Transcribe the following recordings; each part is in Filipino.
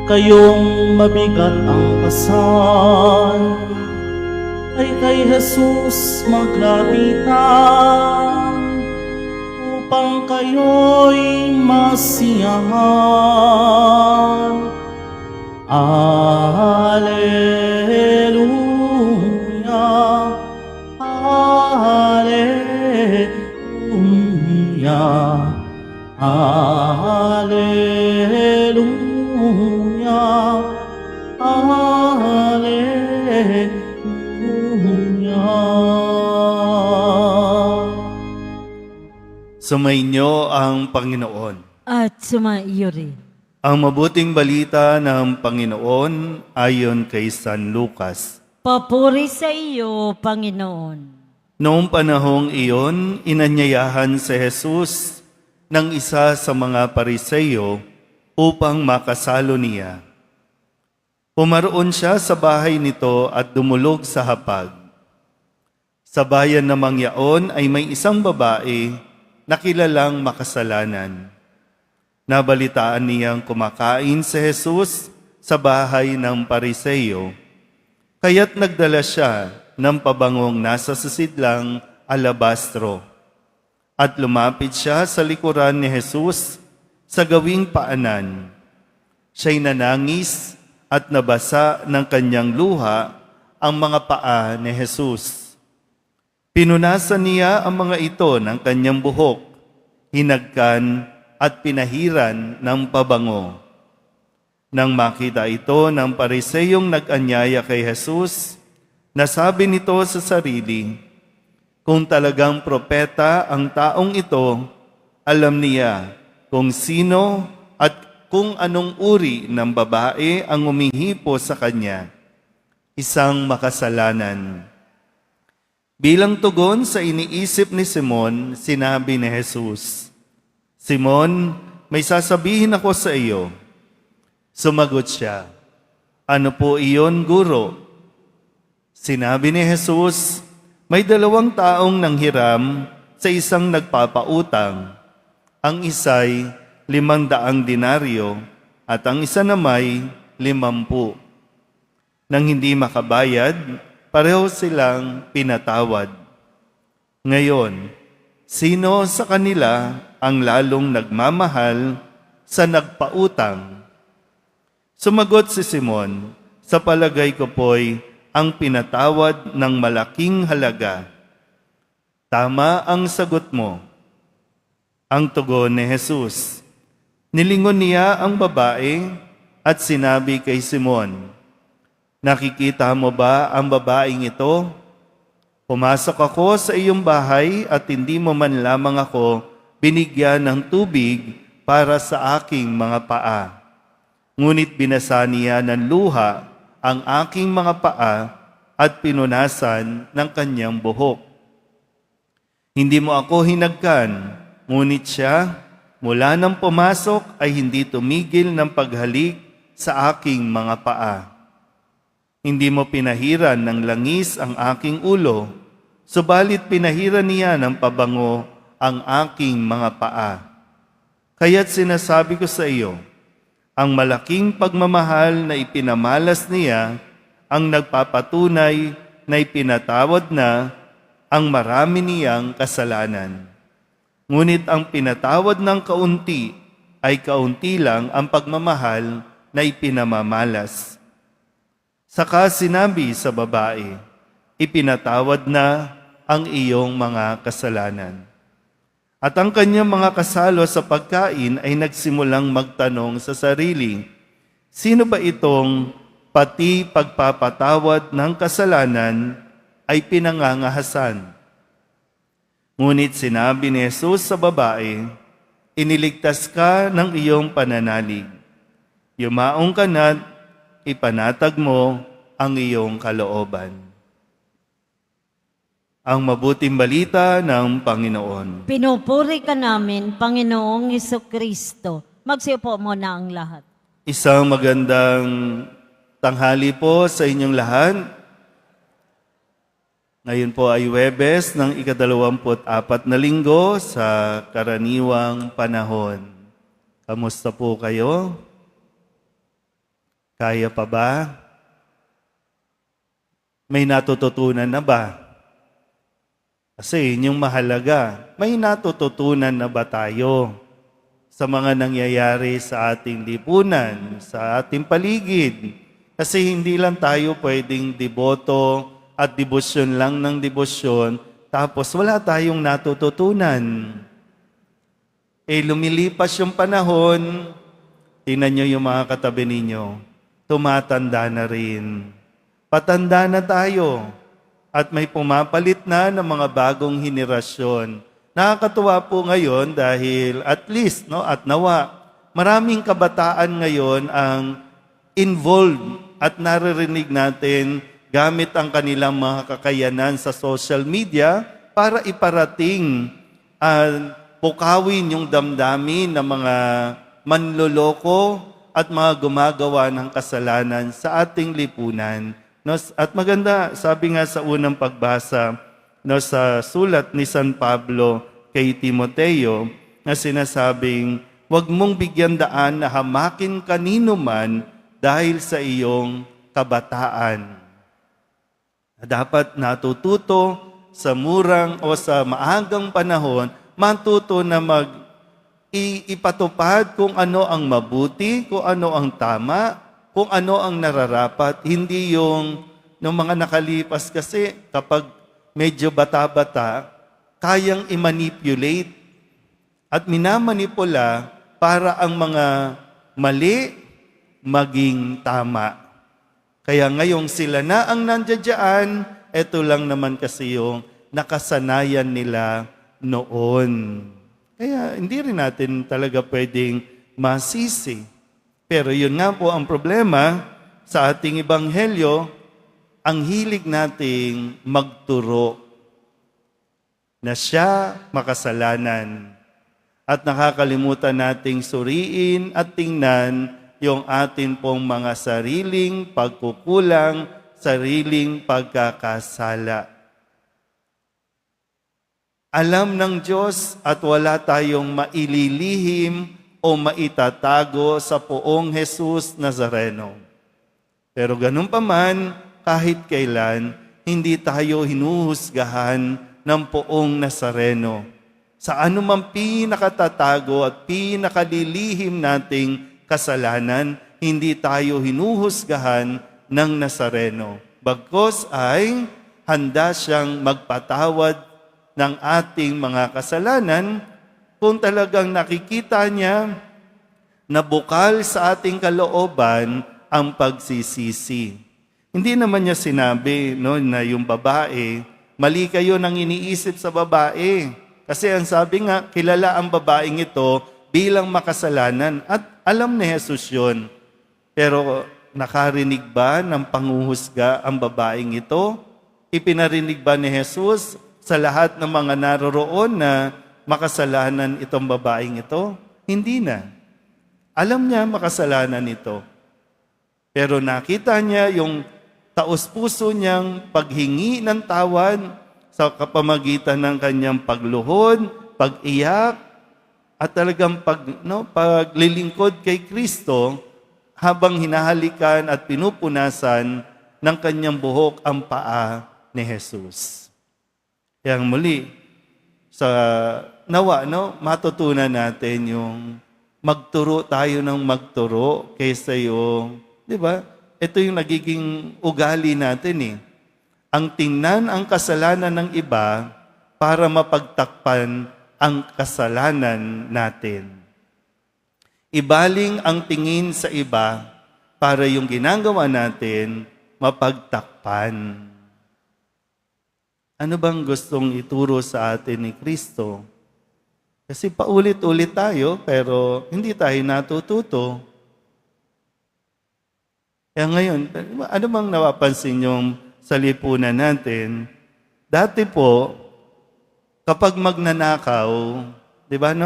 Kayong mabigat ang pasan ay kay Jesus maglapitan upang kayo'y masiyahan. Alleluia, Alleluia, Alleluia, Alleluia. Sumainyo ang Panginoon. At sumaiyo rin. Ang mabuting balita ng Panginoon ayon kay San Lucas. Papuri sa iyo, Panginoon. Noong panahong iyon, inanyayahan si Jesus ng isa sa mga Pariseyo upang makasalo niya. Pumaroon siya sa bahay nito at dumulog sa hapag. Sa bayan namang yaon ay may isang babae na kilalang makasalanan. Nabalitaan niyang kumakain si Jesus sa bahay ng Pariseyo, kaya't nagdala siya ng pabangong nasa sisidlang alabastro. At lumapit siya sa likuran ni Jesus sa gawing paanan. Siya'y nanangis at nabasa ng kanyang luha ang mga paa ni Jesus. Pinunasan niya ang mga ito ng kanyang buhok, hinagkan at pinahiran ng pabango. Nang makita ito ng Pariseyong nag-anyaya kay Jesus, nasabi nito sa sarili, kung talagang propeta ang taong ito, alam niya kung sino at kung anong uri ng babae ang umihipo sa kanya, isang makasalanan. Bilang tugon sa iniisip ni Simon, sinabi ni Jesus, Simon, may sasabihin ako sa iyo. Sumagot siya, ano po iyon, Guro? Sinabi ni Jesus, may 2 taong nanghiram sa isang nagpapautang. Ang isa'y 500 denaryo at ang isa namay 50. Nang hindi makabayad, pareho silang pinatawad. Ngayon, sino sa kanila ang lalong nagmamahal sa nagpautang? Sumagot si Simon, sa palagay ko po'y ang pinatawad ng malaking halaga. Tama ang sagot mo. Ang tugon ni Jesus. Nilingon niya ang babae at sinabi kay Simon, nakikita mo ba ang babaeng ito? Pumasok ako sa iyong bahay at hindi mo man lamang ako binigyan ng tubig para sa aking mga paa. Ngunit binasa niya ng luha ang aking mga paa at pinunasan ng kanyang buhok. Hindi mo ako hinagkan, ngunit siya, mula nang pumasok ay hindi tumigil ng paghalik sa aking mga paa. Hindi mo pinahiran ng langis ang aking ulo, subalit pinahiran niya ng pabango ang aking mga paa. Kaya't sinasabi ko sa iyo, ang malaking pagmamahal na ipinamalas niya ang nagpapatunay na ipinatawad na ang marami niyang kasalanan. Ngunit ang pinatawad ng kaunti ay kaunti lang ang pagmamahal na ipinamamalas. Saka sinabi sa babae, ipinatawad na ang iyong mga kasalanan. At ang kanyang mga kasalo sa pagkain ay nagsimulang magtanong sa sarili, sino ba itong pati pagpapatawad ng kasalanan ay pinangangahasan? Ngunit sinabi ni Jesus sa babae, iniligtas ka ng iyong pananalig. Yumaong ka na't ipanatag mo ang iyong kalooban. Ang mabuting balita ng Panginoon. Pinupuri ka namin, Panginoong Hesukristo. Magsiupo muna ang lahat. Isang magandang Tanghali po sa inyong lahat. Ngayon po ay Huwebes ng ika-24 na linggo sa karaniwang panahon. Kamusta po kayo? Kaya pa ba? May natututunan na ba? Kasi yun yung mahalaga. May natututunan na ba tayo sa mga nangyayari sa ating lipunan, sa ating paligid? Kasi hindi lang tayo pwedeng deboto at debosyon lang ng debosyon, tapos wala tayong natututunan. Lumilipas yung panahon, tingnan nyo yung mga katabi ninyo, tumatanda na rin. Patanda na tayo at may pumapalit na ng mga bagong henerasyon. Nakakatuwa po ngayon dahil at least, at nawa, maraming kabataan ngayon ang involved at naririnig natin gamit ang kanilang mga kakayanan sa social media para iparating pukawin yung damdamin ng mga manloloko at mga gumagawa ng kasalanan sa ating lipunan. At maganda, sabi nga sa unang pagbasa sa sulat ni San Pablo kay Timoteo na sinasabing, huwag mong bigyan daan na hamakin kanino man dahil sa iyong kabataan. Dapat natututo sa murang o sa maagang panahon, matuto na ipatupad kung ano ang mabuti, kung ano ang tama, kung ano ang nararapat. Hindi yung mga nakalipas kasi kapag medyo bata-bata, kayang i-manipulate at minamanipula para ang mga mali maging tama. Kaya ngayong sila na ang nandiyan, ito lang naman kasi yung nakasanayan nila noon. Kaya hindi rin natin talaga pwedeng masisi. Pero yun nga po ang problema sa ating ebanghelyo, ang hilig nating magturo na siya makasalanan. At nakakalimutan nating suriin at tingnan yung atin pong mga sariling pagkukulang, sariling pagkakasala. Alam ng Diyos at wala tayong maililihim o maitatago sa poong Jesus Nazareno. Pero ganun pa man, kahit kailan, hindi tayo hinuhusgahan ng poong Nazareno. Sa anumang pinakatatago at pinakalilihim nating kasalanan, hindi tayo hinuhusgahan ng Nazareno. Bagkus ay handa siyang magpatawad ng ating mga kasalanan kung talagang nakikita niya na bukal sa ating kalooban ang pagsisisi. Hindi naman niya sinabi na yung babae, mali kayo nang iniisip sa babae. Kasi ang sabi nga, kilala ang babaeng ito bilang makasalanan at alam ni Jesus yun. Pero nakarinig ba ng panghuhusga ang babaeng ito? Ipinarinig ba ni Jesus sa lahat ng mga naroroon na makasalanan itong babaeng ito? Hindi na. Alam niya makasalanan ito. Pero nakita niya yung taos-puso niyang paghingi ng tawad sa kapamagitan ng kanyang pagluhod, pag-iyak, at talagang paglilingkod kay Kristo habang hinahalikan at pinupunasan ng kanyang buhok ang paa ni Jesus. Kaya muli, sa nawa, matutunan natin yung magturo tayo ng magturo kaysa yung, di ba? Ito yung nagiging ugali natin eh. Ang tingnan ang kasalanan ng iba para mapagtakpan ang kasalanan natin. Ibaling ang tingin sa iba para yung ginagawa natin mapagtakpan. Ano bang gustong ituro sa atin ni Kristo? Kasi paulit-ulit tayo pero hindi tayo natututo. Kaya ngayon, ano bang napapansin yung sa lipunan natin? Dati po, kapag magnanakaw, di ba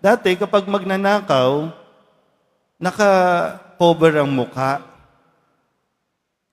Dati kapag magnanakaw, naka-cover ang mukha.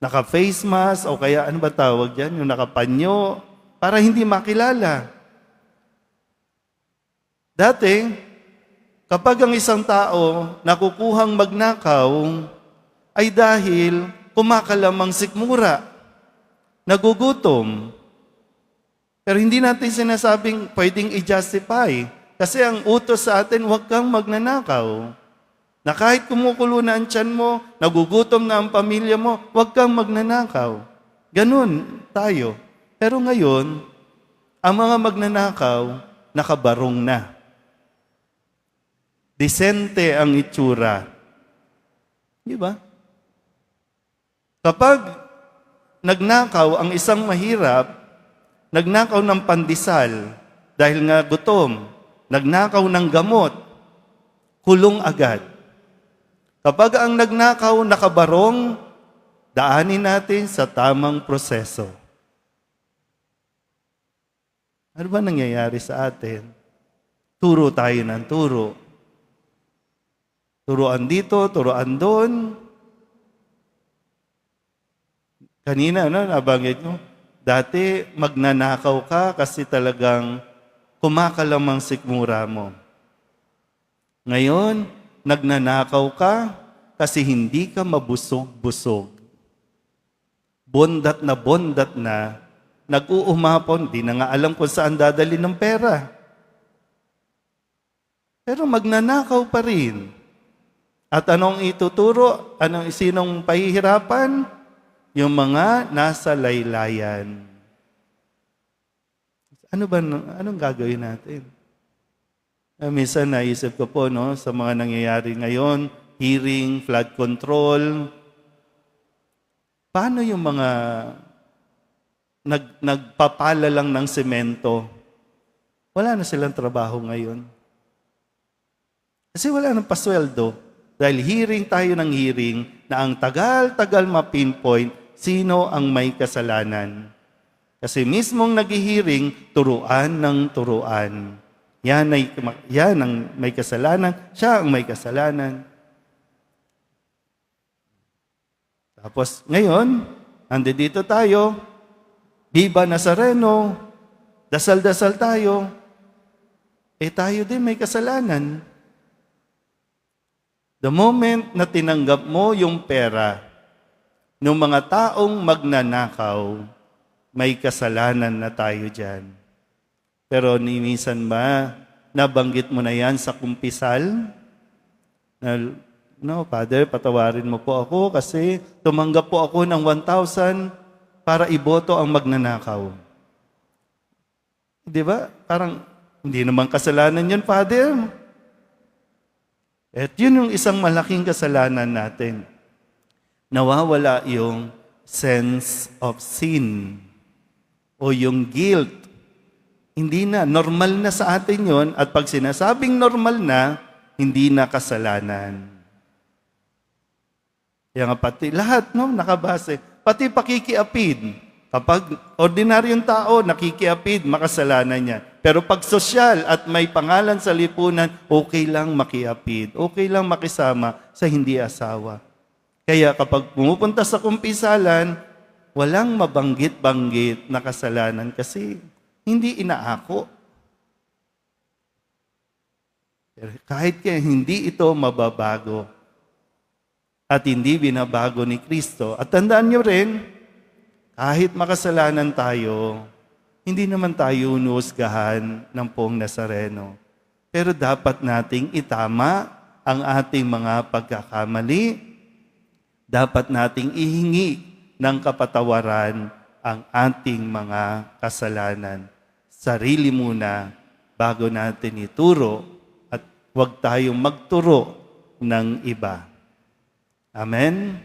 naka-face mask o kaya ano ba tawag dyan, yung nakapanyo, para hindi makilala. Dati, kapag ang isang tao nakukuhang magnakaw, ay dahil kumakalamang sikmura, nagugutom. Pero hindi natin sinasabing pwedeng i-justify. Kasi ang utos sa atin, huwag kang magnanakaw. Na kahit kumukulo na ang tiyan mo, nagugutom na ang pamilya mo, huwag kang magnanakaw. Ganun tayo. Pero ngayon, ang mga magnanakaw, nakabarong na. Disente ang itsura. Di ba? Kapag nagnakaw ang isang mahirap, nagnakaw ng pandesal dahil nga gutom, nagnakaw ng gamot, kulong agad. Kapag ang nagnakaw nakabarong, daanin natin sa tamang proseso. Ano ba nangyayari sa atin? Turo tayo ng turo. Turuan dito, turuan doon. Kanina, nabanggit mo, dati magnanakaw ka kasi talagang kumakalamang sikmura mo. Ngayon, nagnanakaw ka kasi hindi ka mabusog-busog. Bondat na, nag-uumapon, di na nga alam kung saan dadali ng pera. Pero magnanakaw pa rin. At anong ituturo? Sinong pahihirapan? Yung mga nasa laylayan. Anong gagawin natin? Minsan naisip ko po, sa mga nangyayari ngayon, hearing, flood control, paano yung mga nagpapala lang ng semento? Wala na silang trabaho ngayon. Kasi wala nang pasweldo. Dahil hearing tayo ng hearing na ang tagal-tagal ma-pinpoint sino ang may kasalanan. Kasi mismong nag-hearing, turuan ng turuan. Yan ang may kasalanan, siya ang may kasalanan. Tapos ngayon, dito tayo, Viva Nazareno, dasal-dasal tayo. Tayo din may kasalanan. The moment na tinanggap mo yung pera ng mga taong magnanakaw, may kasalanan na tayo dyan. Pero minsan ba, nabanggit mo na yan sa kumpisal? No, Father, patawarin mo po ako kasi tumanggap po ako ng 1,000 para iboto ang magnanakaw. Di ba? Parang, hindi naman kasalanan yun, Father. At yun yung isang malaking kasalanan natin. Nawawala yung sense of sin o yung guilt. Hindi na, normal na sa atin yon at pag sinasabing normal na, hindi na kasalanan. Kaya nga pati, lahat nakabase. Pati pakikiapid. Kapag ordinaryong tao, nakikiapid, makasalanan niya. Pero pag sosyal at may pangalan sa lipunan, okay lang makiapid. Okay lang makisama sa hindi asawa. Kaya kapag pumupunta sa kumpisalan, walang mabanggit-banggit na kasalanan kasi hindi inaako. Pero kahit kaya hindi ito mababago at hindi binabago ni Kristo. At tandaan nyo rin, kahit makasalanan tayo, hindi naman tayo nuusgahan ng Poong Nazareno. Pero dapat nating itama ang ating mga pagkakamali. Dapat nating ihingi ng kapatawaran ang ating mga kasalanan. Sarili muna bago natin ituro at huwag tayong magturo ng iba. Amen?